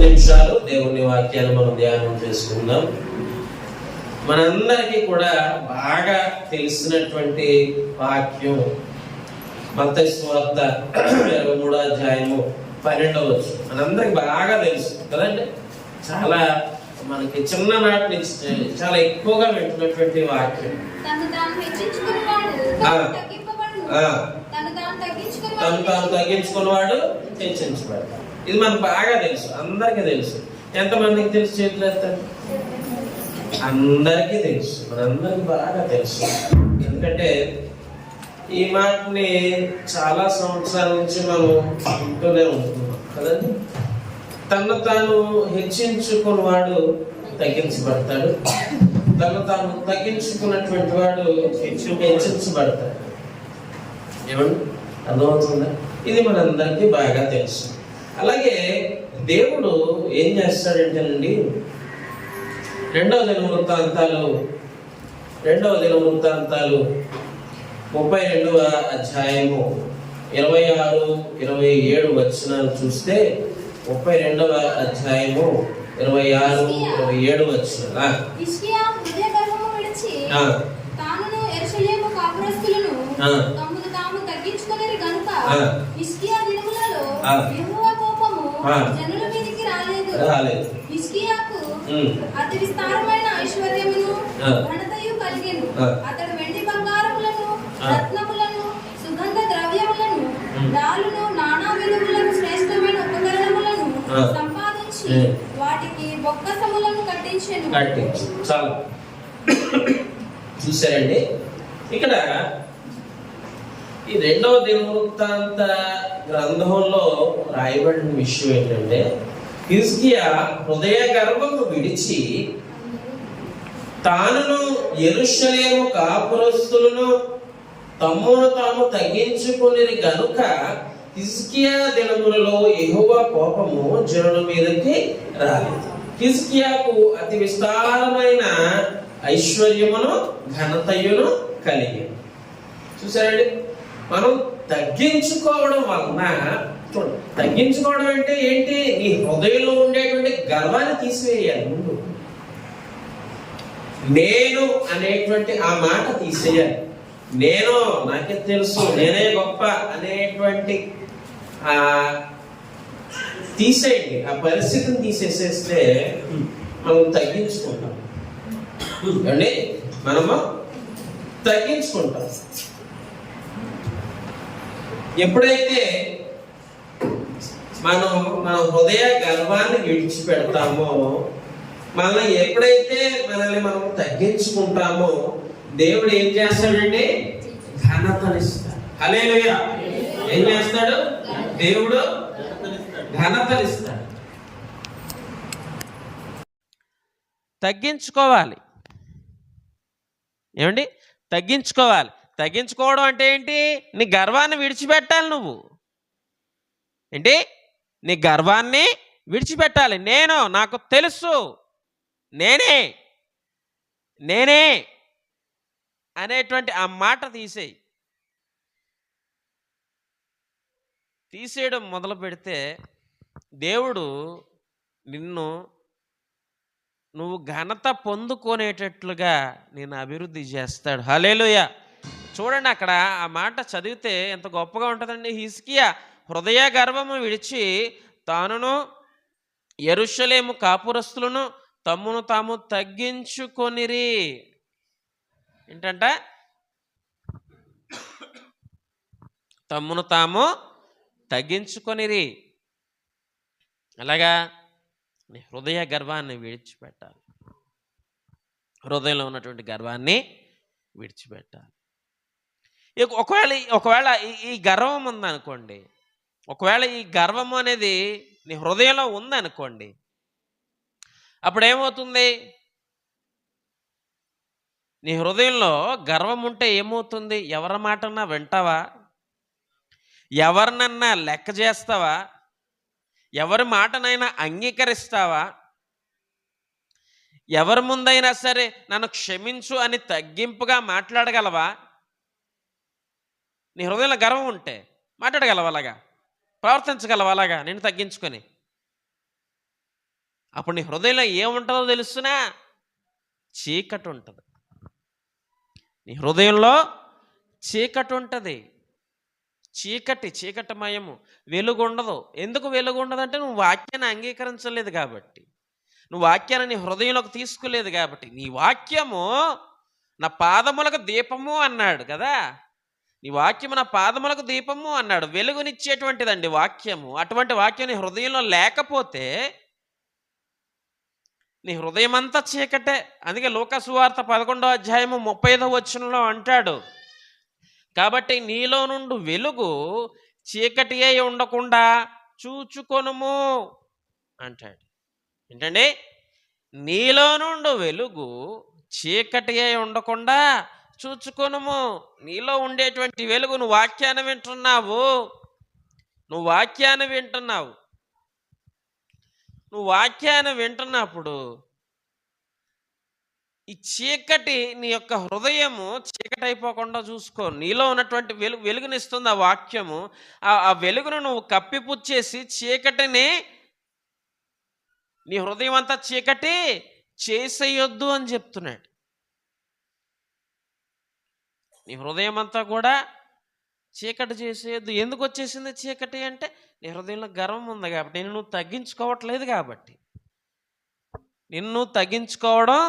నిమిషాలు దేవుని వాక్యాన్ని మనం ధ్యానం చేసుకుందాం. మనందరికీ కూడా బాగా తెలిసినటువంటి వాక్యం మత్తయి సువార్త 23వ అధ్యాయము 12వ వచనం. మనందరికి బాగా తెలుసు కదండి. చాలా మనకి చిన్ననాటి నుంచి చాలా ఎక్కువగా వింటున్నటువంటి వాక్యం. తను తాను తగ్గించుకున్నవాడు హెచ్చించబడతాడు. ఇది మనకు బాగా తెలుసు, అందరికీ తెలుసు. ఎంతమందికి తెలుసు? చేతులు ఎత్తండి. అందరికీ తెలుసు, మనందరికి బాగా తెలుసు. ఎందుకంటే ఈ మాటని చాలా సంవత్సరాల నుంచి మనం వింటూనే ఉంటున్నాం కదండి. తను తాను హెచ్చించుకున్నవాడు తగ్గించబడతాడు, తను తాను తగ్గించుకున్నటువంటి వాడు హెచ్చించబడతాడు. ఏమండి, అర్థమవుతుందా? ఇది మనందరికీ బాగా తెలుసు. అలాగే దేవుడు ఏం చేస్తాడంటేనండి, రెండవ దినవృత్తాంతాలు 32వ అధ్యాయము 26, 27 వచనాలు చూస్తే 32వ అధ్యాయము 26, 27 వచనాలు రాలేదు. అతి విస్తారమైన ఐశ్వర్యమును ఘనతయు కలిగెను. అతడు వెండి బంగారములను, రత్నములను, సుగంధ ద్రవ్యములను, డాలును, నానా విలువలను, శ్రేష్టమైన ఉపకరణములను సంపాదించి వాటికి బొక్కసములను కట్టించెను. చాలు చూసారండి. ఇక్కడ ఈ రెండవ దినవృత్తాంత గ్రంథంలో రాయబడిన విషయం ఏంటంటే, హిజ్కియా హృదయ గర్వము విడిచి తానును యెరూషలేము కాపురస్తులను తమ్మును తాము తగ్గించుకుని గనుక హిజ్కియా దినములలో యెహోవా కోపము జనుల మీదకి రాలేదు. హిజ్కియాకు అతి విస్తారమైన ఐశ్వర్యమును ఘనతయును కలిగి. చూసారండి, మనం తగ్గించుకోవడం వలన, తగ్గించుకోవడం అంటే ఏంటి? నీ హృదయంలో ఉండేటువంటి గర్వాన్ని తీసివేయాలి. ముందు నేను అనేటువంటి ఆ మాట తీసేయాలి. నేను, నాకే తెలుసు, నేనే గొప్ప అనేటువంటి తీసేయండి. ఆ పరిస్థితిని తీసేసేస్తే మనం తగ్గించుకుంటాం అండి. మనము తగ్గించుకుంటాం. ఎప్పుడైతే మనం మన హృదయ గర్వాన్ని విడిచిపెడతామో, మనల్ని ఎప్పుడైతే మనం తగ్గించుకుంటామో, దేవుడు ఏం చేస్తాడండి? ఘనతనిస్తాడు. హల్లెలూయా. ఏం చేస్తాడు? దేవుడు ఘనతనిస్తాడు. తగ్గించుకోవాలి. ఏమండి? తగ్గించుకోవాలి. తగ్గించుకోవడం అంటే ఏంటి? నీ గర్వాన్ని విడిచిపెట్టాలి. నువ్వు ఏంటి? నీ గర్వాన్ని విడిచిపెట్టాలి. నేను, నాకు తెలుసు, నేనే అనేటువంటి ఆ మాట తీసేయడం మొదలు పెడితే దేవుడు నువ్వు ఘనత పొందుకునేటట్లుగా నేను అభివృద్ధి చేస్తాడు. హల్లెలూయా. చూడండి, అక్కడ ఆ మాట చదివితే ఎంత గొప్పగా ఉంటుందండి. హిజ్కియా హృదయ గర్వము విడిచి తానును యెరూషలేము కాపురస్తులను తమ్మును తాము తగ్గించుకొనిరి. ఏంటంట? తమ్మును తాము తగ్గించుకొనిరి. అలాగా నీ హృదయ గర్వాన్ని విడిచిపెట్టాలి. హృదయంలో ఉన్నటువంటి గర్వాన్ని విడిచిపెట్టాలి. ఒకవేళ ఈ గర్వం ఉందనుకోండి, ఒకవేళ ఈ గర్వము అనేది నీ హృదయంలో ఉందనుకోండి, అప్పుడు ఏమవుతుంది? నీ హృదయంలో గర్వం ఉంటే ఏమవుతుంది? ఎవరి మాటన్నా వింటావా? ఎవరినన్నా లెక్క చేస్తావా? ఎవరి మాటనైనా అంగీకరిస్తావా? ఎవరి ముందైనా సరే నన్ను క్షమించు అని తగ్గింపుగా మాట్లాడగలవా? నీ హృదయంలో గర్వం ఉంటే మాట్లాడగలవా? అలాగా ప్రవర్తించగలవా? అలాగా నేను తగ్గించుకొని అప్పుడు నీ హృదయంలో ఏముంటుందో తెలుసునా? చీకటి ఉంటుంది. నీ హృదయంలో చీకటి ఉంటుంది. చీకటమయము, వెలుగు ఉండదు. ఎందుకు వెలుగు ఉండదంటే నువ్వు వాక్యాన్ని అంగీకరించలేదు కాబట్టి, నువ్వు వాక్యాన్ని నీ హృదయంలోకి తీసుకోలేదు కాబట్టి. నీ వాక్యము నా పాదములకు దీపము అన్నాడు కదా, నీ వాక్యము నా పాదములకు దీపము అన్నాడు. వెలుగునిచ్చేటువంటిదండి వాక్యము. అటువంటి వాక్యం నీ హృదయంలో లేకపోతే నీ హృదయం అంతా చీకటే. అందుకే లూకా సువార్త 11వ అధ్యాయము 35వ వచనంలో అంటాడు, కాబట్టి నీలో నుండి వెలుగు చీకటి అయి ఉండకుండా చూచుకొనుము అంటాడు. ఏంటండి? నీలో నుండి వెలుగు చీకటి అయి ఉండకుండా చూచుకొనుము. నీలో ఉండేటువంటి వెలుగు, నువ్వు వాక్యాన్ని వింటున్నావు, నువ్వు వాక్యాన్ని వింటున్నప్పుడు ఈ చీకటి, నీ యొక్క హృదయము చీకటి అయిపోకుండా చూసుకో. నీలో ఉన్నటువంటి వెలుగునిస్తుంది ఆ వాక్యము. ఆ వెలుగును నువ్వు కప్పిపుచ్చేసి చీకటిని, నీ హృదయం అంతా చీకటి చేసేయొద్దు అని చెప్తున్నాడు. నీ హృదయం అంతా కూడా చీకటి చేసేయొద్దు. ఎందుకు వచ్చేసింది చీకటి అంటే, నీ హృదయంలో గర్వం ఉంది కాబట్టి, నిన్ను నువ్వు తగ్గించుకోవట్లేదు కాబట్టి, నిన్ను తగ్గించుకోవడం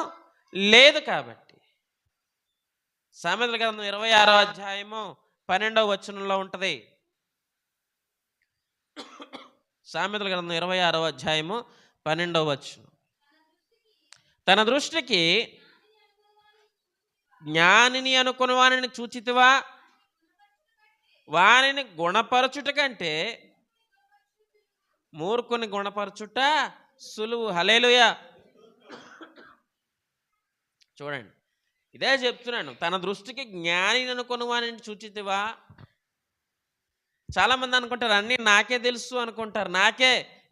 లేదు కాబట్టి. సామెతల గ్రంథం 26వ అధ్యాయము 12వ వచనంలో ఉంటుంది. సామెతల గ్రంథం 26వ అధ్యాయము 12వ వచనం, తన దృష్టికి జ్ఞానిని అనుకుని వానిని చూచితివా, వానిని గుణపరచుట కంటే మూర్ఖుని గుణపరచుట సులువు. హల్లెలూయా. చూడండి, ఇదే చెప్తున్నాను. తన దృష్టికి జ్ఞానిని అనుకుని వానిని చూచితివా. చాలామంది అనుకుంటారు అన్నీ నాకే తెలుసు అనుకుంటారు,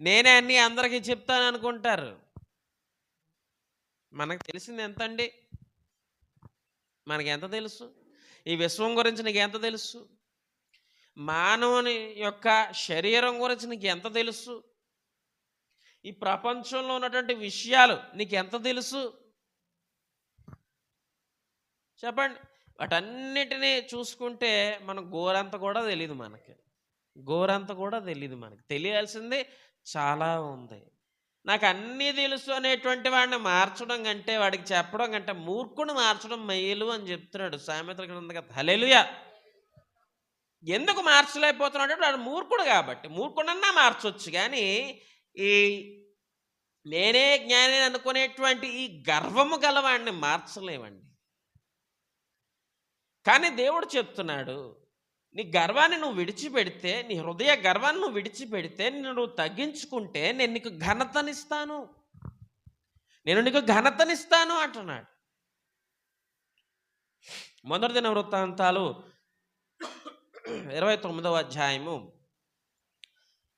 నేనే అన్నీ అందరికీ చెప్తాను అనుకుంటారు. మనకు తెలిసింది ఎంత అండి? మనకి ఎంత తెలుసు? ఈ విశ్వం గురించి నీకు ఎంత తెలుసు? మానవుని యొక్క శరీరం గురించి నీకు ఎంత తెలుసు? ఈ ప్రపంచంలో ఉన్నటువంటి విషయాలు నీకు ఎంత తెలుసు? చెప్పండి. వాటన్నిటినీ చూసుకుంటే మనకు గోరంత కూడా తెలియదు. మనకి తెలియాల్సింది చాలా ఉంది. నాకు అన్నీ తెలుసు అనేటువంటి వాడిని మార్చడం కంటే, వాడికి చెప్పడం కంటే మూర్ఖుని మార్చడం మేలు అని చెప్తున్నాడు సామెతల గ్రంథం. హల్లెలూయా. ఎందుకు మార్చలేకపోతున్నాడు అంటే వాడు మూర్ఖుడు కాబట్టి. మూర్ఖుడన్నా మార్చవచ్చు, కానీ ఈ నేనే జ్ఞాని అనుకునేటువంటి ఈ గర్వము గలవాడిని మార్చలేమండి. కానీ దేవుడు చెప్తున్నాడు, నీ గర్వాన్ని నువ్వు విడిచిపెడితే, నీ హృదయ గర్వాన్ని నువ్వు విడిచిపెడితే, నువ్వు తగ్గించుకుంటే నేను నీకు ఘనతనిస్తాను అంటున్నాడు. మొదటి దిన వృత్తాంతాలు 29వ అధ్యాయము,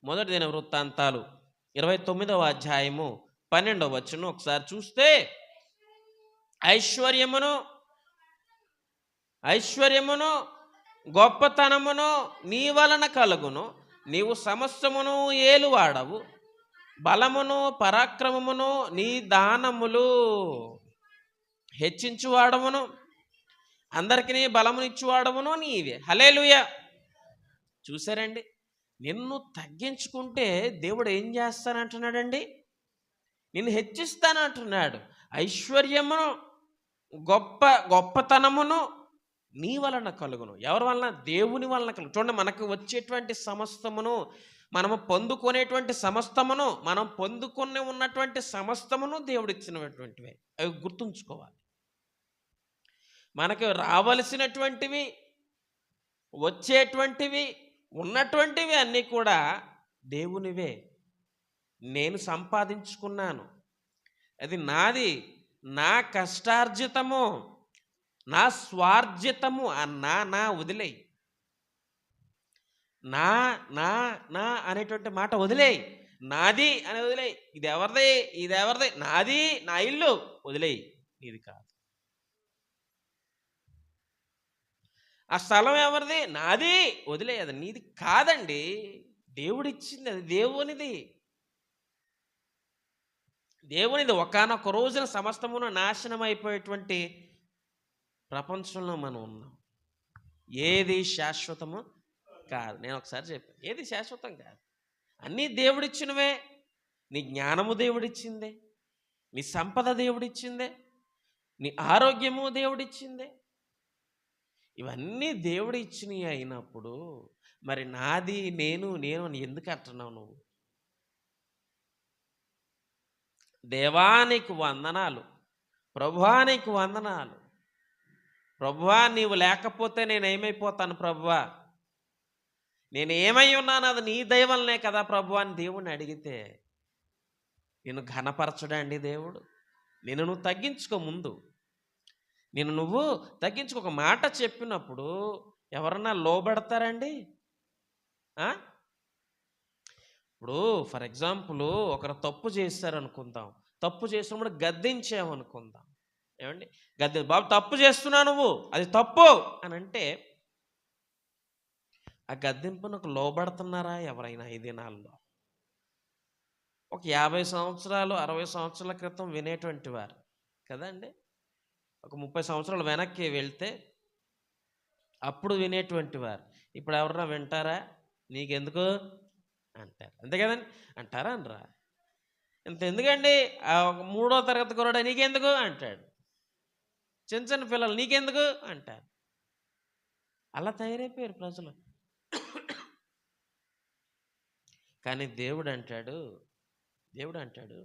మొదటి దిన వృత్తాంతాలు 29వ అధ్యాయము 12వ వచనం ఒకసారి చూస్తే, ఐశ్వర్యమును గొప్పతనమును నీ వలన కలుగును, నీవు సమస్తమును ఏలువాడవు, బలమును పరాక్రమమును నీ దానములు హెచ్చించువాడమును, అందరికీ బలమునిచ్చువాడమును నీవే. హల్లెలూయా. చూసారండి, నిన్ను తగ్గించుకుంటే దేవుడు ఏం చేస్తానంటున్నాడండి? నిన్ను హెచ్చిస్తానంటున్నాడు. ఐశ్వర్యమును గొప్పతనమును నీ వలన కలుగును. ఎవరి వలన? దేవుని వలన కలుగు. చూడండి, మనకు వచ్చేటువంటి సమస్తమును, మనము పొందుకునేటువంటి సమస్తమును, మనం పొందుకొని ఉన్నటువంటి సమస్తమును దేవుడిచ్చినటువంటివే. అవి గుర్తుంచుకోవాలి. మనకు రావలసినటువంటివి, వచ్చేటువంటివి, ఉన్నటువంటివి అన్నీ కూడా దేవునివే. నేను సంపాదించుకున్నాను, అది నాది, నా కష్టార్జితము, నా స్వార్జితము నా వదిలేయి. నా నా నా అనేటువంటి మాట వదిలేయి. నాది అని వదిలేయి. ఇది ఎవరిది? నాది, నా ఇల్లు వదిలేయి. ఇది కాదు. ఆ స్థలం ఎవరిది? నాది, వదిలేయి. అది నీది కాదండి, దేవుడిచ్చింది, అది దేవునిది. దేవునిది ఒకానొక రోజున సమస్తమును నాశనం అయిపోయేటువంటి ప్రపంచంలో మనం ఉన్నాం. ఏది శాశ్వతము కాదు. నేను ఒకసారి చెప్పాను, ఏది శాశ్వతం కాదు. అన్నీ దేవుడిచ్చినవే. నీ జ్ఞానము దేవుడిచ్చిందే, నీ సంపద దేవుడిచ్చిందే, నీ ఆరోగ్యము దేవుడిచ్చిందే. ఇవన్నీ దేవుడు ఇచ్చినవి అయినప్పుడు మరి నాది నేను అని ఎందుకు అంటున్నావు నువ్వు? దేవానికి వందనాలు, ప్రభువానికి వందనాలు. ప్రభువా, నీవు లేకపోతే నేనేమైపోతాను ప్రభువా, నేను ఏమై ఉన్నాను అది నీ దయవల్లనే కదా ప్రభువా అని దేవుణ్ణి అడిగితే నిన్ను ఘనపరచడండి దేవుడు. నువ్వు తగ్గించుకో. ముందు నువ్వు తగ్గించుకో. ఒక మాట చెప్పినప్పుడు ఎవరన్నా లోబడతారండి? ఇప్పుడు ఫర్ ఎగ్జాంపుల్ ఒకరు తప్పు చేశారనుకుందాం, తప్పు చేసినప్పుడు గద్దించామనుకుందాం. ఏమండి, బాబు తప్పు చేస్తున్నావు నువ్వు, అది తప్పు అని అంటే ఆ గద్దింపునకు లోబడుతున్నారా ఎవరైనా ఈ దినాల్లో? ఒక 50 సంవత్సరాలు 60 సంవత్సరాల క్రితం వినేటువంటి వారు కదండి, ఒక 30 సంవత్సరాలు వెనక్కి వెళ్తే అప్పుడు వినేటువంటి వారు ఇప్పుడు ఎవరన్నా వింటారా? నీకెందుకు అంటారు, అంతే కదండి. అంటారా అనరా? ఇంత ఎందుకండి, ఒక 3వ తరగతి కూడా నీకెందుకు అంటాడు. చిన్న చిన్న పిల్లలు నీకెందుకు అంటారు. అలా తయారైపోయారు ప్రజలు. కానీ దేవుడు అంటాడు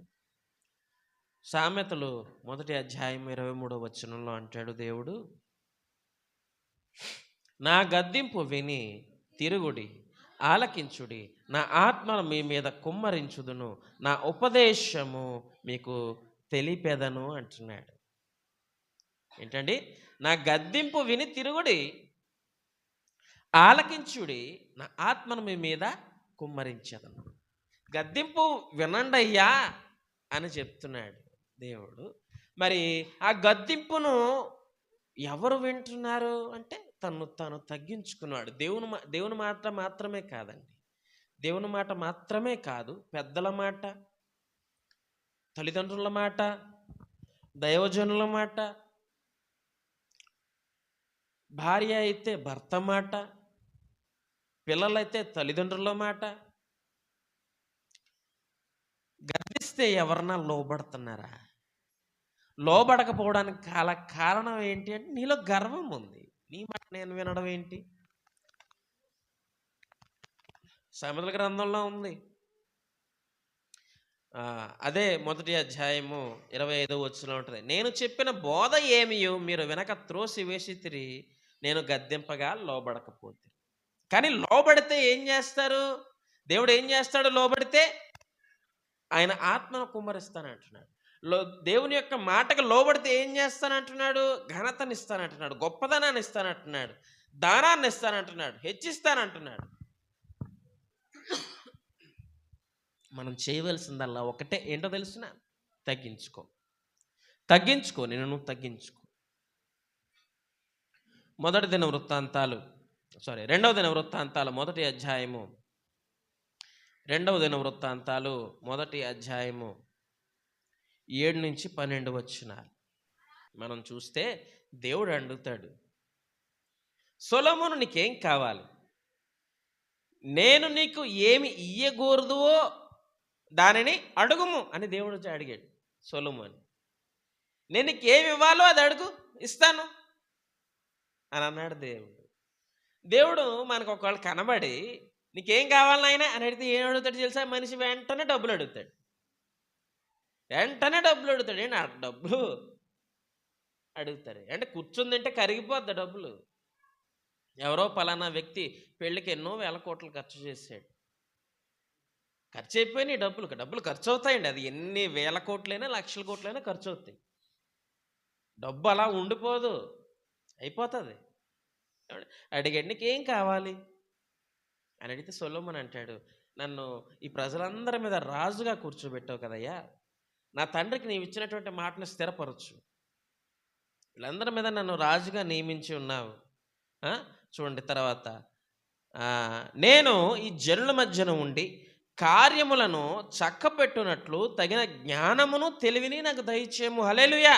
సామెతలు 1వ అధ్యాయం 23వ వచనంలో అంటాడు దేవుడు, నా గద్దింపు విని తిరుగుడి, ఆలకించుడి, నా ఆత్మను మీ మీద కుమ్మరించుదును, నా ఉపదేశము మీకు తెలిపెదను అంటున్నాడు. ఏంటండి? నా గద్దింపు విని తిరుగుడి, ఆలకించుడి, నా ఆత్మను మీ మీద కుమ్మరించదను. గద్దింపు వినండి అయ్యా అని చెప్తున్నాడు దేవుడు. మరి ఆ గద్దింపును ఎవరు వింటున్నారు అంటే తను తగ్గించుకున్నాడు. దేవుని మాట మాత్రమే కాదండి, దేవుని మాట మాత్రమే కాదు, పెద్దల మాట, తల్లిదండ్రుల మాట, దైవజనుల మాట, భార్య అయితే భర్త మాట, పిల్లలైతే తల్లిదండ్రుల మాట. గద్దిస్తే ఎవరన్నా లోబడుతున్నారా? లోబడకపోవడానికి కారణం ఏంటి అంటే నీలో గర్వం ఉంది. నీ మాట నేను వినడం ఏంటి? సామెతల గ్రంథంలో ఉంది. అదే 1వ అధ్యాయము 25వ వచనంలో ఉంటుంది, నేను చెప్పిన బోధ ఏమియో మీరు వెనక త్రోసి వేసితిరి, నేను గద్దెంపగా లోబడకపోతే. కానీ లోబడితే ఏం చేస్తారు? దేవుడు ఏం చేస్తాడు? లోబడితే ఆయన ఆత్మను కుమ్మరిస్తానంటున్నాడు. దేవుని యొక్క మాటకు లోబడితే ఏం చేస్తానంటున్నాడు? ఘనతని ఇస్తానంటున్నాడు, గొప్పదనాన్ని ఇస్తానంటున్నాడు, దానాన్ని ఇస్తానంటున్నాడు, హెచ్చిస్తానంటున్నాడు. మనం చేయవలసిందల్లా ఒకటే, ఏంటో తెలిసిన? తగ్గించుకో. నువ్వు తగ్గించుకో. 2వ దిన వృత్తాంతాలు 1వ అధ్యాయము 2వ దిన వృత్తాంతాలు 1వ అధ్యాయము 7 నుంచి 12 వచనాలు మనం చూస్తే దేవుడు అడుగుతాడు, సొలొమోను నీకేం కావాలి? నేను నీకు ఏమి ఇయ్యకూడదువో దానిని అడుగుము అని దేవుడు అడిగాడు సొలొమోను. నేను నీకు ఏమి ఇవ్వాలో అది అడుగు, ఇస్తాను అని అన్నాడు దేవుడు. దేవుడు మనకు ఒకవేళ కనబడి నీకేం కావాలి నాయనా అని అడిగితే ఏం అడుగుతాడు తెలుసా? మనిషి వెంటనే డబ్బులు అడుగుతాడు. ఏంటి ఆ డబ్బులు అడుగుతారు అంటే కూర్చుందంటే కరిగిపోద్ది డబ్బులు. ఎవరో పలానా వ్యక్తి పెళ్ళికి ఎన్నో వేల కోట్లు ఖర్చు చేశాడు, ఖర్చు అయిపోయినాయి డబ్బులు ఖర్చు అవుతాయండి. అది ఎన్ని వేల కోట్లైనా లక్షల కోట్లైనా ఖర్చు అవుతాయి. డబ్బు అలా ఉండిపోదు, అయిపోతుంది. అడిగాడు నీకేం కావాలి అని అడిగితే సొలొమోను అంటాడు, నన్ను ఈ ప్రజలందరి మీద రాజుగా కూర్చోబెట్టావు కదయ్యా, నా తండ్రికి నీవు ఇచ్చినటువంటి మాటను స్థిరపరచు, వీళ్ళందరి మీద నన్ను రాజుగా నియమించి ఉన్నావు. చూడండి తర్వాత, నేను ఈ జనుల మధ్యన ఉండి కార్యములను చక్కపెట్టునట్లు తగిన జ్ఞానమును తెలివిని నాకు దయచేయము. హల్లెలూయా.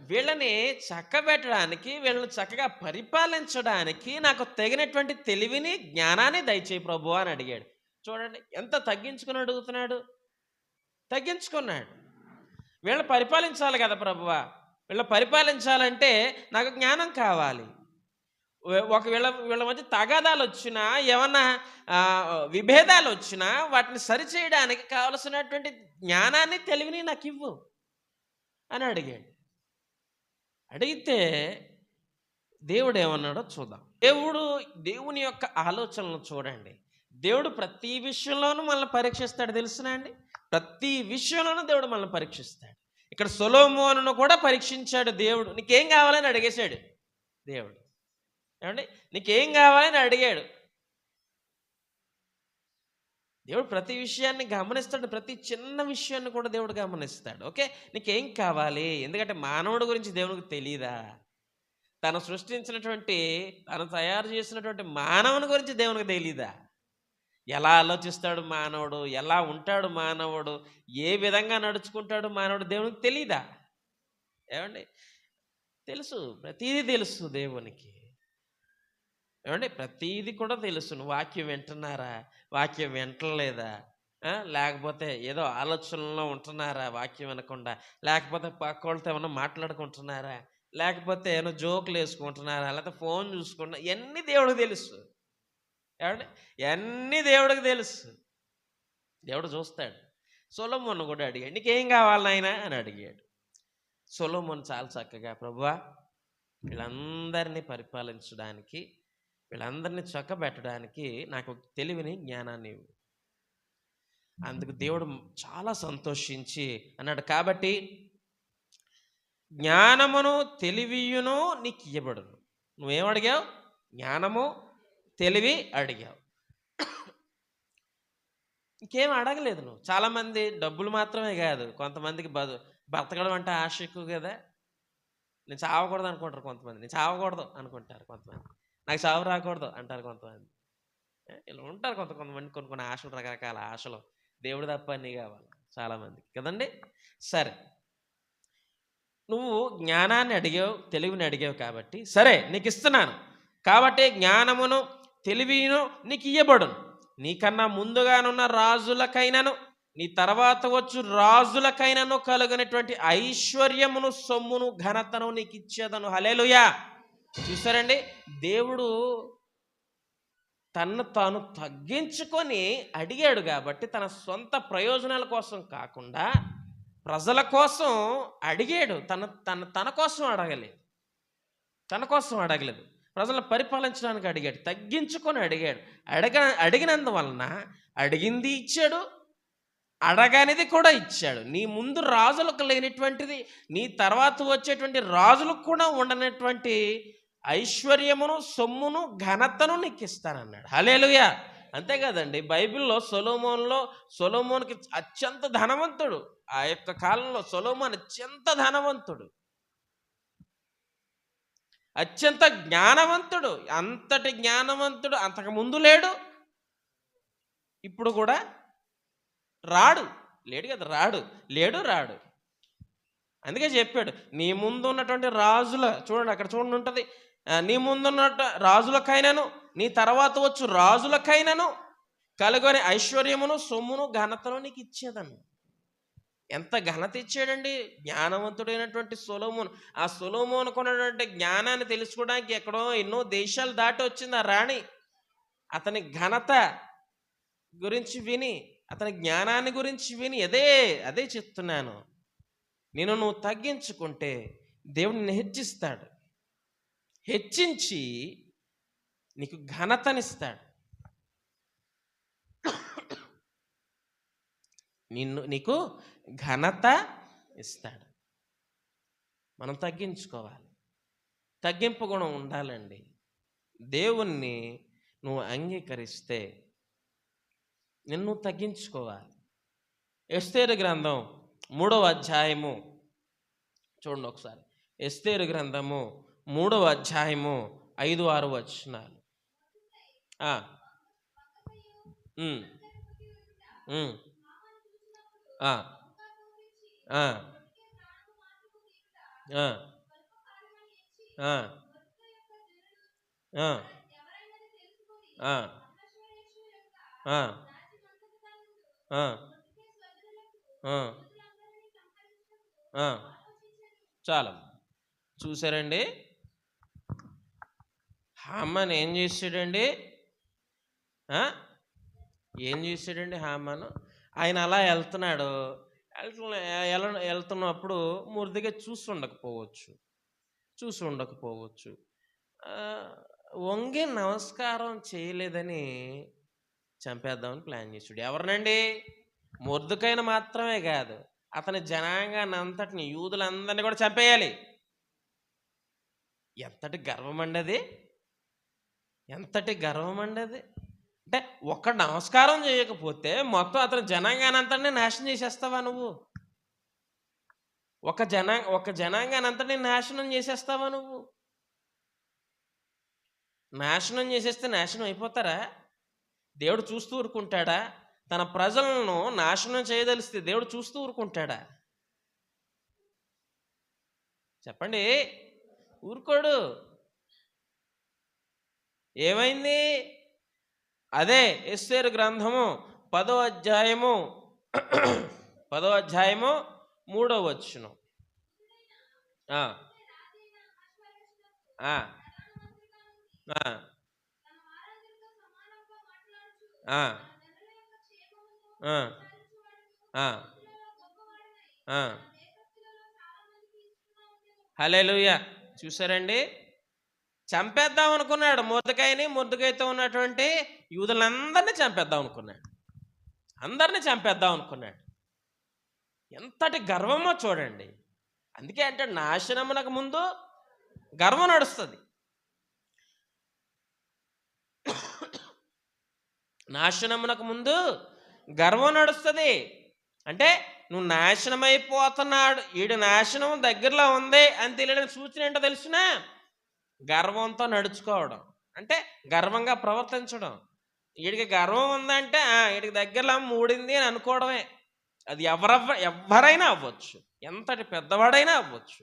వీళ్ళని చక్కబెట్టడానికి, వీళ్ళని చక్కగా పరిపాలించడానికి నాకు తగినటువంటి తెలివిని జ్ఞానాన్ని దయచేయి ప్రభు అని అడిగాడు. చూడండి ఎంత తగ్గించుకుని అడుగుతున్నాడు. తగ్గించుకున్నాడు. వీళ్ళని పరిపాలించాలి కదా ప్రభువా, వీళ్ళ పరిపాలించాలంటే నాకు జ్ఞానం కావాలి. వీళ్ళ మధ్య తగాదాలు వచ్చినా, ఏమన్నా విభేదాలు వచ్చినా వాటిని సరిచేయడానికి కావలసినటువంటి జ్ఞానాన్ని తెలివిని నాకు ఇవ్వు అని అడిగాడు. అడిగితే దేవుడు ఏమన్నాడో చూద్దాం. దేవుని యొక్క ఆలోచనలు చూడండి. దేవుడు ప్రతి విషయంలోనూ మనల్ని పరీక్షిస్తాడు. తెలుసునా అండి? ప్రతి విషయంలోనూ దేవుడు మనల్ని పరీక్షిస్తాడు. ఇక్కడ సొలొమోనును కూడా పరీక్షించాడు దేవుడు. నీకేం కావాలని అడిగేశాడు దేవుడు. ఏమండి, నీకేం కావాలని అడిగాడు దేవుడు. ప్రతి విషయాన్ని గమనిస్తాడు. ప్రతి చిన్న విషయాన్ని కూడా దేవుడు గమనిస్తాడు. ఓకే, నీకేం కావాలి? ఎందుకంటే మానవుడి గురించి దేవునికి తెలీదా? తను సృష్టించినటువంటి, తను తయారు చేసినటువంటి మానవుని గురించి దేవునికి తెలీదా? ఎలా ఆలోచిస్తాడు మానవుడు, ఎలా ఉంటాడు మానవుడు, ఏ విధంగా నడుచుకుంటాడు మానవుడు, దేవునికి తెలీదా? ఏమండి, తెలుసు. ప్రతీది తెలుసు దేవునికి. ఏమండి, ప్రతీది కూడా తెలుసు. వాక్యం వింటున్నారా, వాక్యం వింటలేదా, లేకపోతే ఏదో ఆలోచనలో ఉంటున్నారా వాక్యం వినకుండా, లేకపోతే పక్క వాళ్ళతో ఏమన్నా మాట్లాడుకుంటున్నారా, లేకపోతే ఏమైనా జోకులు వేసుకుంటున్నారా, లేకపోతే ఫోన్ చూసుకుంటున్నా, ఇవన్నీ దేవుడికి తెలుసు. ఏమండి, ఇవన్నీ దేవుడికి తెలుసు. దేవుడు చూస్తాడు. సొలొమోను కూడా అడిగాడు, నీకేం కావాలి నాయనా అని అడిగాడు. సొలొమోను చాలా చక్కగా, ప్రభువా వీళ్ళందరినీ పరిపాలించడానికి, వీళ్ళందరినీ చక్కబెట్టడానికి నాకు తెలివిని, జ్ఞానాన్ని ఇవ్వు. అందుకు దేవుడు చాలా సంతోషించి అన్నాడు, కాబట్టి జ్ఞానమును తెలివియును నీకు ఇవ్వబడును. నువ్వేమడిగావు? జ్ఞానము తెలివి అడిగావు. ఇంకేం అడగలేదు నువ్వు. చాలామంది డబ్బులు మాత్రమే కాదు, కొంతమందికి బ్రతకడం అంటే ఆశ ఎక్కువ కదా. నేను చావకూడదు అనుకుంటారు కొంతమంది, నేను చావకూడదు అనుకుంటారు కొంతమంది, నాకు చావు రాకూడదు అంటారు కొంతమంది. ఇలా ఉంటారు కొంతమంది, కొన్ని ఆశలు, రకరకాల ఆశలు. దేవుడు తప్ప అన్నీ కావాలి చాలామందికి కదండి. సరే, నువ్వు జ్ఞానాన్ని అడిగావు, తెలివిని అడిగావు కాబట్టి సరే నీకు ఇస్తున్నాను. కాబట్టి జ్ఞానమును తెలివిను నీకు ఇయ్యబడును. నీకన్నా ముందుగానున్న రాజులకైనను నీ తర్వాత వచ్చు రాజులకైనను కలుగునటువంటి ఐశ్వర్యమును, సొమ్మును, ఘనతను నీకు ఇచ్చేదను. హల్లెలూయా. చూసారండి, దేవుడు తన్ను తాను తగ్గించుకొని అడిగాడు కాబట్టి, తన సొంత ప్రయోజనాల కోసం కాకుండా ప్రజల కోసం అడిగాడు. తన కోసం అడగలేదు, తన కోసం అడగలేదు, ప్రజలను పరిపాలించడానికి అడిగాడు. తగ్గించుకొని అడిగాడు. అడిగినందువలన అడిగింది ఇచ్చాడు, అడగనిది కూడా ఇచ్చాడు. నీ ముందు రాజులకు లేనిటువంటిది నీ తర్వాత వచ్చేటువంటి రాజులకు కూడా ఉండనటువంటి ఐశ్వర్యమును, సొమ్మును, ఘనతను నీకు ఇస్తానన్నాడు. హల్లెలూయా. అంతే కదండి, బైబిల్లో సొలొమోనుకి అత్యంత ధనవంతుడు. ఆ యొక్క కాలంలో సొలొమోను అత్యంత ధనవంతుడు, అత్యంత జ్ఞానవంతుడు. అంతటి జ్ఞానవంతుడు అంతకు ముందు లేడు, ఇప్పుడు కూడా లేడు కదా, రాడు. అందుకే చెప్పాడు, నీ ముందు ఉన్నటువంటి రాజుల, చూడండి అక్కడ చూడండి ఉంటుంది, నీ ముందున్న రాజులకైనాను నీ తర్వాత వచ్చు రాజులకైనాను కలుగొని ఐశ్వర్యమును, సొమ్మును, ఘనతను నీకు ఇచ్చేదను. ఎంత ఘనత ఇచ్చాడండి జ్ఞానవంతుడైనటువంటి సొలొమోను. ఆ సొలొమోనుకు ఉన్నటువంటి జ్ఞానాన్ని తెలుసుకోవడానికి ఎన్నో దేశాలు దాటి వచ్చింది ఆ రాణి. అతని ఘనత గురించి విని, అతని జ్ఞానాన్ని గురించి విని అదే చెప్తున్నాను. నువ్వు తగ్గించుకుంటే దేవుడు నిన్ను హెచ్చిస్తాడు, హెచ్చించి నీకు ఘనతనిస్తాడు. నీకు ఘనత ఇస్తాడు. మనం తగ్గించుకోవాలి, తగ్గింపు గుణం ఉండాలండి. దేవుణ్ణి నువ్వు అంగీకరిస్తే నిన్ను తగ్గించుకోవాలి. ఎస్తేరు గ్రంథం 3వ అధ్యాయము చూడండి ఒకసారి. ఎస్తేరు గ్రంథము 3వ అధ్యాయము 5-6 వచనాలు. ఉమ్, ఆ, ఆ, ఆ, ఆ, ఆ, ఆ, ఆ, ఆ, ఆ, ఆ. చాలు. చూసారండి, హామాన్ ఏం చేసాడండి? ఏం చేసాడండి హామాను? ఆయన అలా వెళ్తున్నాడు. వెళ్తున్నప్పుడు మురిదిగా చూసి ఉండకపోవచ్చు. ఆ, వంగి నమస్కారం చేయలేదని చంపేద్దామని ప్లాన్ చేసాడు. ఎవరినండి? మొర్దుకైన మాత్రమే కాదు, అతని జనాంగాన్ని అంతటిని, యూదులందరినీ కూడా చంపేయాలి. ఎంతటి గర్వం అండి అది! ఎంతటి గర్వం అండి అది! అంటే ఒక్క నమస్కారం చేయకపోతే మొత్తం అతని జనాంగాన్ని అంతటిని నాశనం చేసేస్తావా నువ్వు? ఒక జనాంగాన్ని అంతటిని నాశనం చేసేస్తావా నువ్వు? నాశనం చేసేస్తే నాశనం అయిపోతారా? దేవుడు చూస్తూ ఊరుకుంటాడా? తన ప్రజలను నాశనం చేయదలిస్తే దేవుడు చూస్తూ ఊరుకుంటాడా? చెప్పండి. ఊరుకోడు. ఏమైంది? అదే ఎస్తేరు గ్రంథము 10వ అధ్యాయము 3వ వచనం. ఆ, ఆ, ఆ, ఆ, ఆ, ఆ, ఆ. హల్లెలూయా. చూసారండి, చంపేద్దాం అనుకున్నాడు మొర్దెకైని. మొర్దెకైతో ఉన్నటువంటి యూదులందరినీ చంపేద్దాం అనుకున్నాడు. అందరినీ చంపేద్దాం అనుకున్నాడు. ఎంతటి గర్వమో చూడండి. అందుకే అంటే నాశనమునకు ముందు గర్వం నడుస్తుంది. నాశనమునకు ముందు గర్వం నడుస్తుంది. అంటే నువ్వు నాశనం అయిపోతున్నాడు, ఈడు నాశనం దగ్గరలో ఉంది అని తెలియడానికి సూచన ఏంటో తెలిసినా? గర్వంతో నడుచుకోవడం, అంటే గర్వంగా ప్రవర్తించడం. వీడికి గర్వం ఉందంటే వీడికి దగ్గరలో మూడింది అని అనుకోవడమే. అది ఎవరైనా అవ్వచ్చు, ఎంతటి పెద్దవాడైనా అవ్వచ్చు.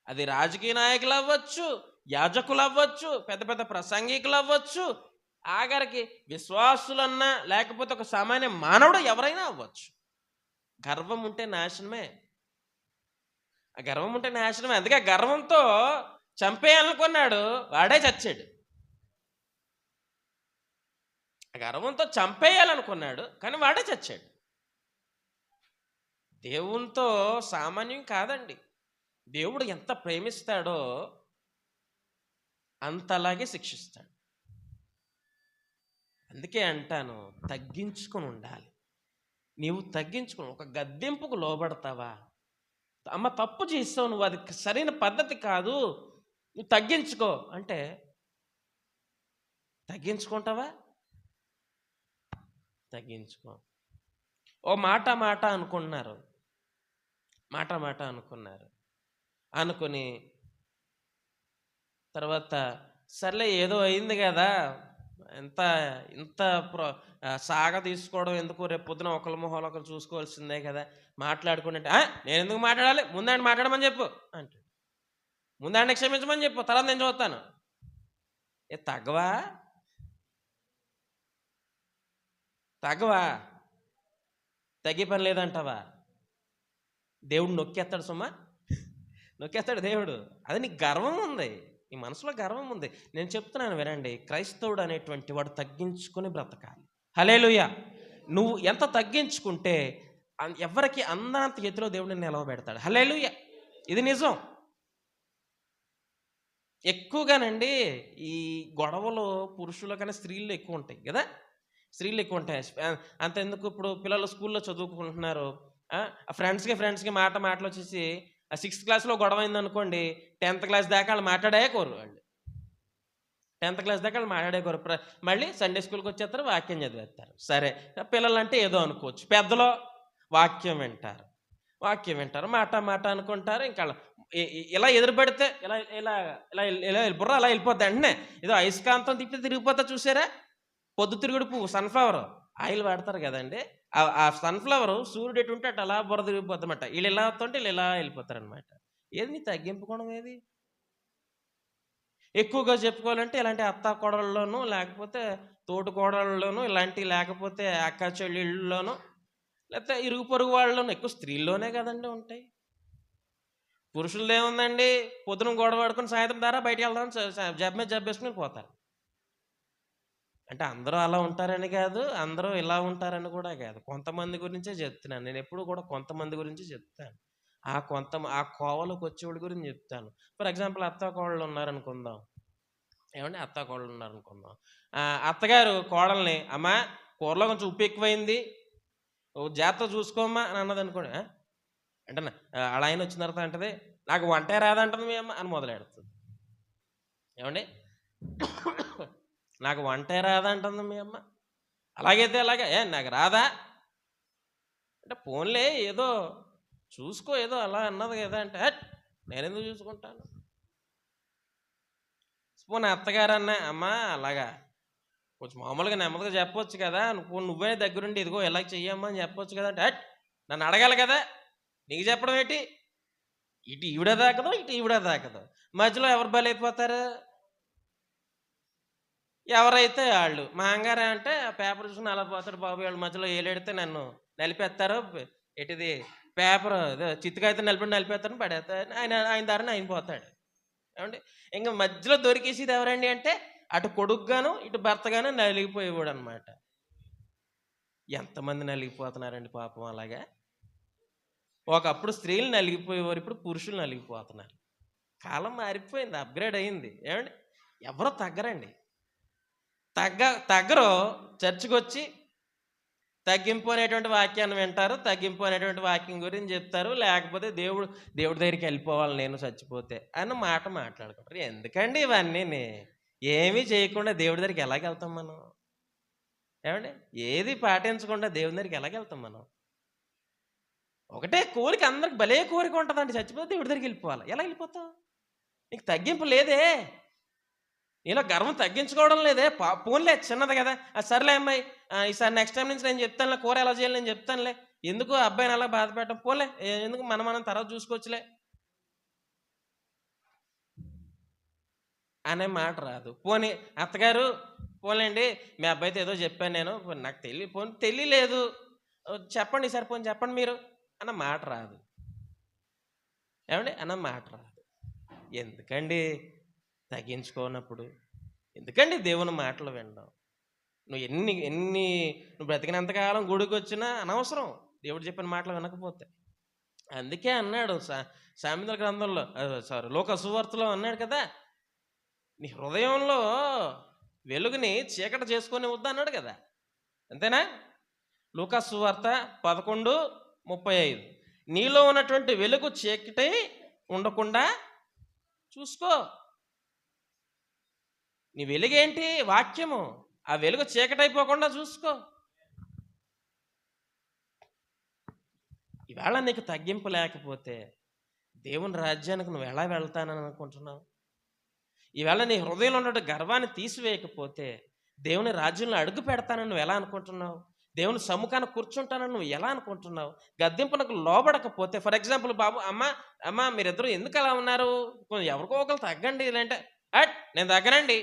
అది రాజకీయ నాయకులు అవ్వచ్చు, యాజకులు అవ్వచ్చు, పెద్ద పెద్ద ప్రసంగికులు అవ్వచ్చు, ఆఖరికి విశ్వాసులన్నా లేకపోతే ఒక సామాన్య మానవుడు ఎవరైనా అవ్వచ్చు. గర్వం ఉంటే నాశనమే. ఆ గర్వం ఉంటే నాశనమే. అందుకే గర్వంతో చంపేయాలనుకున్నాడు, వాడే చచ్చాడు. గర్వంతో చంపేయాలనుకున్నాడు, కానీ వాడే చచ్చాడు. దేవునితో సామాన్యం కాదండి. దేవుడు ఎంత ప్రేమిస్తాడో అంతలాగే శిక్షిస్తాడు. అందుకే అంటాను, తగ్గించుకొని ఉండాలి. నీవు తగ్గించుకొని ఒక గద్దెంపుకు లోబడతావా? అమ్మ తప్పు చేస్తావు నువ్వు, అది సరైన పద్ధతి కాదు, నువ్వు తగ్గించుకో అంటే తగ్గించుకుంటావా? తగ్గించుకో. ఓ మాట అనుకున్నారు, మాట అనుకుని తర్వాత సర్లే ఏదో అయింది కదా, ఇంత సాగ తీసుకోవడం ఎందుకు, రేపు పొద్దున ఒకరి మొహాలు ఒకరు చూసుకోవాల్సిందే కదా, మాట్లాడుకుంటే నేను ఎందుకు మాట్లాడాలి, ముందండి మాట్లాడమని చెప్పు అంటే, ముందండి క్షమించమని చెప్పు, తర్వాత నేను చూస్తాను. తగ్గవా? తగ్గే పని లేదంటావా? దేవుడు నొక్కేస్తాడు సుమా, నొక్కేస్తాడు దేవుడు. అది నీకు గర్వం ఉంది, నీ మనసులో గర్వం ఉంది. నేను చెప్తున్నాను వినండి, క్రైస్తవుడు అనేటువంటి వాడు తగ్గించుకొని బ్రతకాలి. హల్లెలూయా. నువ్వు ఎంత తగ్గించుకుంటే ఎవరికి అందనంత ఎత్తులో దేవుడిని నిలవబెడతాడు. హల్లెలూయా. ఇది నిజం. ఎక్కువగానండి ఈ గొడవలు పురుషుల కన్నా స్త్రీలు ఎక్కువ ఉంటాయి కదా, స్త్రీలు ఎక్కువ ఉంటాయి. అంతెందుకు, ఇప్పుడు పిల్లలు స్కూల్లో చదువుకుంటున్నారు, ఫ్రెండ్స్కి మాటలు వచ్చేసి 6th క్లాస్లో గొడవ అయింది అనుకోండి, 10th క్లాస్ దాకా వాళ్ళు మాట్లాడేకోరు. 10th క్లాస్ దాకా వాళ్ళు మాట్లాడేకోరు. మళ్ళీ సండే స్కూల్కి వచ్చేస్తారు, వాక్యం చదివేస్తారు. సరే, పిల్లలంటే ఏదో అనుకోవచ్చు, పెద్దలో వాక్యం వింటారు, మాట అనుకుంటారు. ఇంకా ఇలా ఎదురుపడితే ఇలా ఇలా ఇలా ఇలా బుర్ర అలా వెళ్ళిపోద్ది. వెంటనే ఏదో అయస్కాంతం తిప్పితే తిరిగిపోతా చూసారా, పొద్దుతిరుగుడు పువ్వు, సన్ఫ్లవర్ ఆయిల్ వాడతారు కదండి. ఆ సన్ఫ్లవర్ సూర్యుడు ఎటు ఉంటే అటు అలా బురద తిరిగిపోద్ది అనమాట. వీళ్ళు ఇలా వస్తుంటే వీళ్ళు ఇలా వెళ్ళిపోతారనమాట. ఏది నీ తగ్గింపుకోవడం ఏది? ఎక్కువగా చెప్పుకోవాలంటే ఇలాంటి అత్త కోడళ్ళలోనూ, లేకపోతే తోటి కోడళ్ళలోనూ, ఇలాంటి లేకపోతే అక్క చెల్లెళ్ళలోనూ, లేకపోతే ఇరుగు పొరుగు వాళ్ళలోనూ, ఎక్కువ స్త్రీల్లోనే కదండి ఉంటాయి. పురుషులది ఏముందండి, పొద్దున గొడవ పడుకుని సాయంత్రం దారా బయటికి వెళ్దాం జబ్బ మీద జబ్బేసుకుని పోతారు. అంటే అందరూ అలా ఉంటారని కాదు, అందరూ ఇలా ఉంటారని కూడా కాదు, కొంతమంది గురించే చెప్తున్నాను. నేను ఎప్పుడు కూడా కొంతమంది గురించి చెప్తాను. ఆ కోవలోకి వచ్చేవాడి గురించి చెప్తాను. ఫర్ ఎగ్జాంపుల్ అత్త కోడళ్ళు ఉన్నారనుకుందాం. ఏమండి, అత్త కోడళ్ళు ఉన్నారనుకుందాం. అత్తగారు కోడల్ని, అమ్మా కూరలో కొంచెం ఉప్పు ఎక్కువైంది, జాగ్రత్త చూసుకోమ్మా అని అన్నది అనుకోండి. అంటే అలా ఆయన వచ్చిన తర్వాత అంటది, నాకు వంటే రాదంటుంది మీ అమ్మ అని మొదలెడుతుంది. ఏమండి, నాకు వంటే రాదంటుంది మీ అమ్మ. అలాగైతే అలాగే నాకు రాదా అంటే, ఫోన్లే ఏదో చూసుకో, ఏదో అలా అన్నది కదా అంటే, నేనెందుకు చూసుకుంటాను. పోనీ అత్తగారు అన్న, అమ్మ అలాగా కొంచెం మామూలుగా నెమ్మదిగా చెప్పొచ్చు కదా, నువ్వే దగ్గరుండి ఇదిగో ఎలా చెయ్యమ్మా అని చెప్పొచ్చు కదా అంటే, నన్ను అడగాలి కదా, నీకు చెప్పడం ఏంటి? ఇటు ఈవిడ దాకదు, ఇటు ఈవిడ దాకదు, మధ్యలో ఎవరు బలైపోతారు? ఎవరైతే వాళ్ళు. మా అంగారే అంటే ఆ పేపర్ చూసుకుని అలా పోతాడు బాబు, వాళ్ళ మధ్యలో ఏలేడితే నన్ను నలిపేస్తారు, ఎటుది పేపర్ చిత్తుకైతే నలిపేస్తారని పడేస్తారు, ఆయన దారిని ఆయన పోతాడు. ఏమండి, ఇంకా మధ్యలో దొరికేసేది ఎవరండి అంటే, అటు కొడుకుగాను ఇటు భర్తగాను నలిగిపోయేవాడు అనమాట. ఎంతమంది నలిగిపోతున్నారండి పాపం అలాగా. ఒకప్పుడు స్త్రీలు నలిగిపోయేవారు, ఇప్పుడు పురుషులు నలిగిపోతున్నారు. కాలం మారిపోయింది, అప్గ్రేడ్ అయింది. ఏమండి, ఎవరో తగ్గరండి. తగ్గరు, చర్చికి వచ్చి తగ్గింపు అనేటువంటి వాక్యాన్ని వింటారు, తగ్గింపు అనేటువంటి వాక్యం గురించి చెప్తారు, లేకపోతే దేవుడి దగ్గరికి వెళ్ళిపోవాలి నేను చచ్చిపోతే అన్న మాట మాట్లాడుకుంటారు. ఎందుకండి ఇవన్నీ? ఏమీ చేయకుండా దేవుడి దగ్గరికి ఎలాగెళ్తాం మనం? ఏమండి, ఏది పాటించకుండా దేవుడి దగ్గరికి ఎలాగెళ్తాం మనం? ఒకటే కోరిక, అందరికి భలే కోరిక ఉంటుందండి, చచ్చిపోతే దేవుడి దగ్గరికి వెళ్ళిపోవాలి. ఎలా వెళ్ళిపోతావు? నీకు తగ్గింపు లేదే, నీలో గర్వం తగ్గించుకోవడం లేదే. పోన్లే చిన్నది కదా, సర్లే అమ్మాయి ఈసారి నెక్స్ట్ టైం నుంచి నేను చెప్తానులే, కూర ఎలా చేయాలి నేను చెప్తానులే, ఎందుకు అబ్బాయిని అలా బాధ పెట్టడం, పోలే ఎందుకు మనం తర్వాత చూసుకోవచ్చులే అనే మాట రాదు. పోనీ అత్తగారు, పోలేండి మీ అబ్బాయితో ఏదో చెప్పాను నేను, నాకు తెలియలేదు చెప్పండి ఈసారి, పోనీ చెప్పండి మీరు అన్న మాట రాదు. ఏమండి, అన్న మాట రాదు. ఎందుకండి తగ్గించుకోనప్పుడు? ఎందుకండి దేవుని మాటలు వినడం? నువ్వు బ్రతికినంతకాలం గుడికి వచ్చినా అనవసరం దేవుడు చెప్పిన మాటలు వినకపోతే. అందుకే అన్నాడు సామెతల గ్రంథంలో, లోక సువార్తలో అన్నాడు కదా, నీ హృదయంలో వెలుగుని చీకటి చేసుకొని వద్దు అన్నాడు కదా. అంతేనా? లూకా సువార్త 11:35. నీలో ఉన్నటువంటి వెలుగు చీకటి ఉండకుండా చూసుకో. నీ వెలుగేంటి? వాక్యము. ఆ వెలుగు చీకటైపోకుండా చూసుకో. ఈవేళ నీకు తగ్గింపు లేకపోతే దేవుని రాజ్యానికి నువ్వు ఎలా వెళ్తానని అనుకుంటున్నావు? ఈవేళ నీ హృదయంలో ఉన్న గర్వాన్ని తీసివేయకపోతే దేవుని రాజ్యంలో అడుగు పెడతానని నువ్వు ఎలా అనుకుంటున్నావు? దేవుని సముఖాన్ని కూర్చుంటానని నువ్వు ఎలా అనుకుంటున్నావు? గద్దింపునకు లోబడకపోతే, ఫర్ ఎగ్జాంపుల్ బాబు, అమ్మ మీరిద్దరూ ఎందుకు అలా ఉన్నారు, ఎవరికో ఒకరు తగ్గండి, లేదంటే నేను తగ్గనండి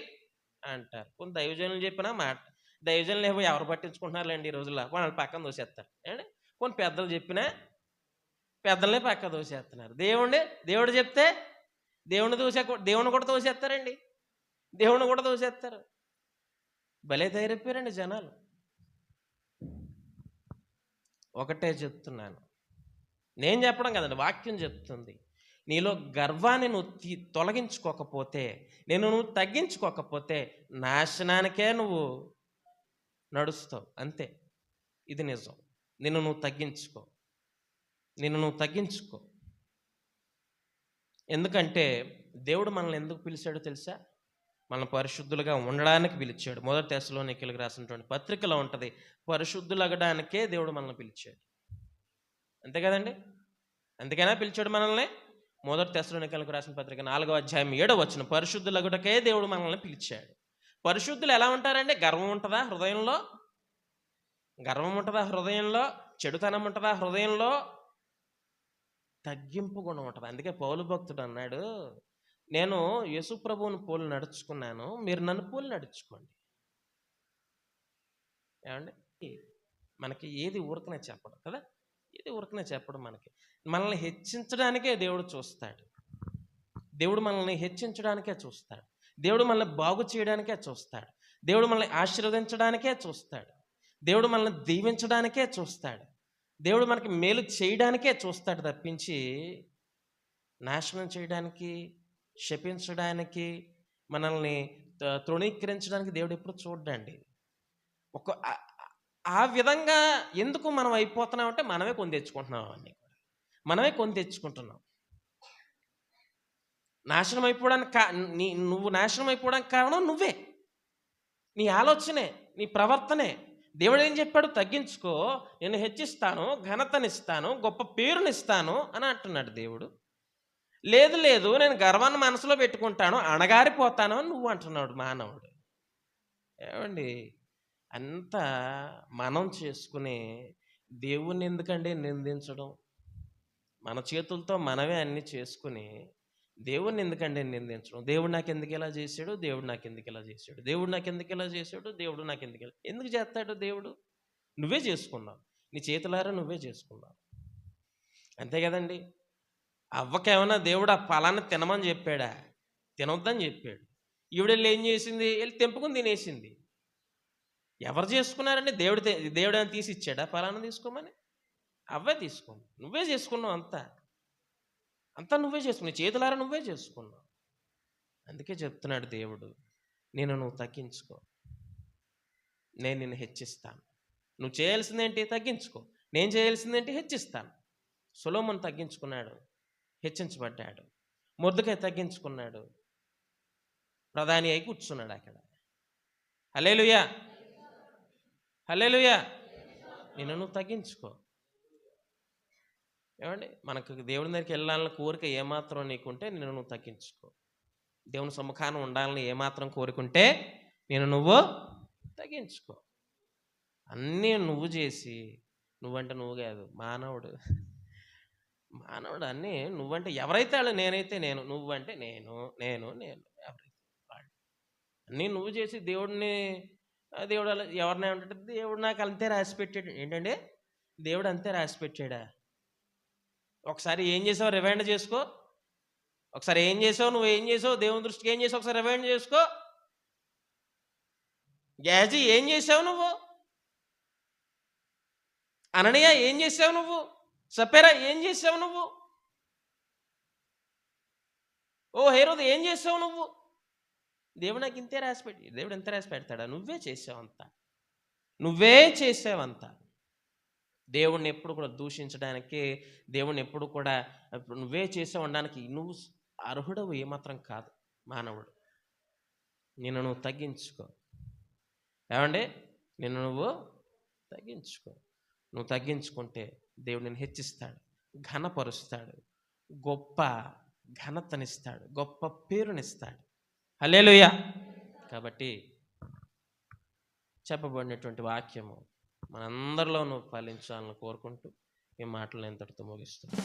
అంటారు. కొన్ని దైవజనులు చెప్పినా మాట, దైవజనులు ఏమో ఎవరు పట్టించుకుంటున్నారులేండి ఈ రోజుల్లో, వాళ్ళు పక్కన దోసేస్తారు. ఏమండి, కొన్ని పెద్దలు చెప్పినా పెద్దలనే పక్క దోసేస్తున్నారు. దేవుడు చెప్తే దేవుని కూడా తోసేస్తారండి, దేవుని కూడా తోసేస్తారు. భలే తయారైపోయారండి జనాలు. ఒకటే చెప్తున్నాను, నేను చెప్పడం కదండి, వాక్యం చెప్తుంది. నీలో గర్వాన్ని నువ్వు తొలగించుకోకపోతే, నువ్వు తగ్గించుకోకపోతే నాశనానికే నువ్వు నడుస్తావు. అంతే, ఇది నిజం. నిన్ను నువ్వు తగ్గించుకో. ఎందుకంటే దేవుడు మనల్ని ఎందుకు పిలిచాడో తెలుసా? మనల్ని పరిశుద్ధులుగా ఉండడానికి పిలిచాడు. 1 తెస్సలోనికీయులకు రాసినటువంటి పత్రికలో ఉంటుంది, పరిశుద్ధులగడానికే దేవుడు మనల్ని పిలిచాడు. అంతే కదండి? అందుకైనా పిలిచాడు మనల్ని. 1 తెస్సలోనికీయులకు రాసిన పత్రిక 4:7 పరిశుద్ధులగుటకే దేవుడు మనల్ని పిలిచాడు. పరిశుద్ధులు ఎలా ఉంటారండి? గర్వం ఉంటుందా హృదయంలో? గర్వం ఉంటుందా హృదయంలో? చెడుతనం ఉంటుందా హృదయంలో? తగ్గింపు గుణం ఉంటుంది. అందుకే పౌలు భక్తుడు అన్నాడు, నేను యేసు ప్రభువుని పోలి నడుచుకున్నాను, మీరు నన్ను పోలి నడుచుకోండి. ఏమండి, మనకి ఏది ఊరకనే చెప్పడం కదా, ఏది ఊరకనే చెప్పడం. మనల్ని హెచ్చించడానికే దేవుడు చూస్తాడు. దేవుడు మనల్ని హెచ్చించడానికే చూస్తాడు. దేవుడు మనల్ని బాగు చేయడానికే చూస్తాడు. దేవుడు మనల్ని ఆశీర్వదించడానికే చూస్తాడు. దేవుడు మనల్ని దీవించడానికే చూస్తాడు. దేవుడు మనకి మేలు చేయడానికే చూస్తాడు తప్పించి నాశనం చేయడానికి, శపించడానికి, మనల్ని తృణీకరించడానికి దేవుడు ఎప్పుడు చూడండి. ఆ విధంగా ఎందుకు మనం అయిపోతున్నామంటే మనమే కొని తెచ్చుకుంటున్నాం. అవన్నీ మనమే కొని తెచ్చుకుంటున్నాం. నాశనం అయిపోవడానికి నువ్వు నాశనం అయిపోవడానికి కారణం నువ్వే, నీ ఆలోచనే, నీ ప్రవర్తనే. దేవుడు ఏం చెప్పాడు? తగ్గించుకో, నేను హెచ్చిస్తాను, ఘనతనిస్తాను, గొప్ప పేరునిస్తాను అని అంటున్నాడు దేవుడు. లేదు లేదు, నేను గర్వాన్ని మనసులో పెట్టుకుంటాను, అణగారిపోతాను అని నువ్వు అంటున్నాడు మానవుడు. ఏమండి, అంతా మనం చేసుకుని దేవుణ్ణి ఎందుకండి నిందించడం? మన చేతులతో మనమే అన్నీ చేసుకుని దేవుణ్ణి ఎందుకండి నిందించడం? దేవుడు నాకు ఎందుకు ఇలా చేశాడు, దేవుడు నాకు ఎందుకు ఇలా చేశాడు, దేవుడు నాకు ఎందుకు ఇలా చేశాడు, దేవుడు నాకు ఎందుకు చేస్తాడు? దేవుడు నువ్వే చేసుకున్నావు, నీ చేతులారా నువ్వే చేసుకున్నావు, అంతే కదండి. అవ్వకేమన్నా దేవుడు ఆ ఫలాన్ని తినమని చెప్పాడా? తినొద్దని చెప్పాడు. ఈవిడెళ్ళి ఏం చేసింది? వెళ్ళి తెంపుకుని తినేసింది. ఎవరు చేసుకున్నారండి? దేవుడు అని తీసి ఇచ్చాడా ఫలాన్ని తీసుకోమని? అవ్వే తీసుకుంది. నువ్వే చేసుకున్నావు, అంతా నువ్వే చేసుకున్నావు, చేతులారా నువ్వే చేసుకున్నావు. అందుకే చెప్తున్నాడు దేవుడు, నువ్వు తగ్గించుకో, నేను నిన్ను హెచ్చిస్తాను. నువ్వు చేయాల్సిందేంటి? తగ్గించుకో. నేను చేయాల్సిందేంటి? హెచ్చిస్తాను. సొలొమోను తగ్గించుకున్నాడు, హెచ్చించబడ్డాడు. మొర్దెకై తగ్గించుకున్నాడు, ప్రధాని అయి కూర్చున్నాడు అక్కడ. హల్లెలూయా, హల్లెలూయా. నువ్వు తగ్గించుకో. ఏమండి, మనకు దేవుని దగ్గరికి వెళ్ళాలని కోరిక ఏమాత్రం నీకుంటే నువ్వు తగ్గించుకో. దేవుని సముఖాన్ని ఉండాలని ఏమాత్రం కోరికుంటే నువ్వు తగ్గించుకో. అన్నీ నువ్వు చేసి, నువ్వంటే నువ్వు కాదు, మానవుడు అన్నీ నువ్వంటే ఎవరైతే వాళ్ళు, నేనైతే నేను, నువ్వంటే నేను ఎవరైతే వాళ్ళు అన్నీ నువ్వు చేసి దేవుడు ఎవరినే ఉంటే దేవుడు నాకు అంతే రాసి పెట్టాడు. ఏంటంటే దేవుడు అంతే రాసి పెట్టాడా? ఒకసారి ఏం చేసావు రివైండ్ చేసుకో. ఒకసారి ఏం చేసావు, నువ్వు ఏం చేసావు, దేవుని దృష్టికి ఏం చేసావు ఒకసారి రివైండ్ చేసుకో. గ్యాజీ ఏం చేసావు నువ్వు? అననీయ ఏం చేసావు నువ్వు? సపేరా ఏం చేసావు నువ్వు? ఓ హేరోదు ఏం చేసావు నువ్వు? దేవుడు నాకు ఇంతే రాసి పెట్టి, దేవుడు ఎంత రాసి పెడతాడా? నువ్వే చేసావంతా. దేవుణ్ణి ఎప్పుడు కూడా దూషించడానికి, దేవుణ్ణి ఎప్పుడు కూడా నువ్వే చేసావు అనడానికి నువ్వు అర్హుడవు ఏమాత్రం కాదు మానవుడు. నువ్వు తగ్గించుకో. ఏమండి, నువ్వు తగ్గించుకో. నువ్వు తగ్గించుకుంటే దేవుడు నిన్ను హెచ్చిస్తాడు, ఘనపరుస్తాడు, గొప్ప ఘనతనిస్తాడు, గొప్ప పేరునిస్తాడు. హల్లెలూయా. కాబట్టి చెప్పబడినటువంటి వాక్యము మనందరిలోనూ ఫలించాలని కోరుకుంటూ ఈ మాటలు ఎంతటితో ముగిస్తున్నాను.